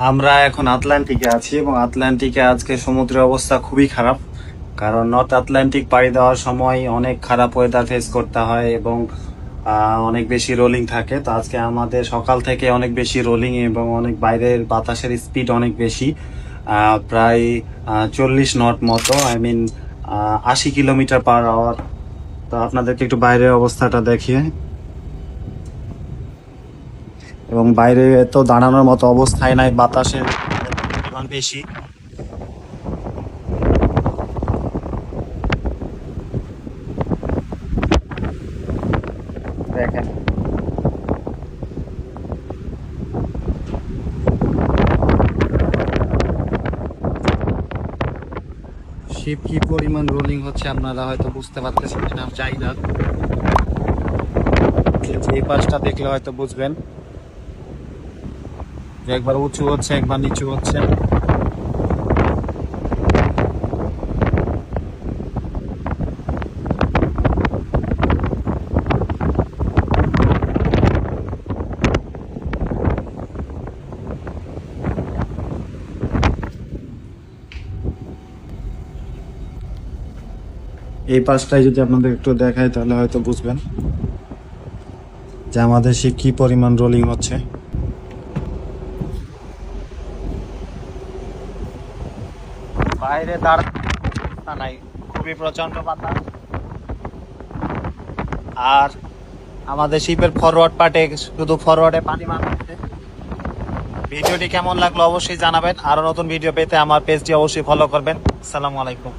আমরা এখন আটলান্টিকে আছি এবং আটলান্টিকে আজকে সমুদ্রের অবস্থা খুবই খারাপ। কারণ নর্থ আটলান্টিক পাড়ি দেওয়ার সময় অনেক খারাপ ওয়েদার ফেস করতে হয় এবং অনেক বেশি রোলিং থাকে। তো আজকে আমাদের সকাল থেকে অনেক বেশি রোলিং এবং অনেক বাইরের বাতাসের স্পিড অনেক বেশি, প্রায় 40 নট মতো, আই মিন 80 কিলোমিটার/আওয়ার। তো আপনাদেরকে একটু বাইরের অবস্থাটা দেখিয়ে, এবং বাইরে তো দাঁড়ানোর মতো অবস্থায় নাই, বাতাসের পরিমাণ বেশি। দেখেন, শিপ কি পরিমাণ রোলিং হচ্ছে আপনারা হয়তো বুঝতে পারতেছেন কিনা যাই না, এই পাশটা দেখলে হয়তো বুঝবেন যে একবার উঁচু হচ্ছে একবার নিচু হচ্ছে। এই পাশটাই যদি আপনাদের একটু দেখাই তাহলে হয়তো বুঝবেন যে আমাদের শিপ কি পরিমাণ রোলিং হচ্ছে। বাইরে দাঁড়ানো নাই, খুবই প্রচন্ড বাতাস। আর আমাদের শিপের ফরওয়ার্ড পার্টে শুধু ফরওয়ার্ডে পানি মারছে। ভিডিওটি কেমন লাগলো অবশ্যই জানাবেন। আরো নতুন ভিডিও পেতে আমার পেজটি অবশ্যই ফলো করবেন। আসসালামু আলাইকুম।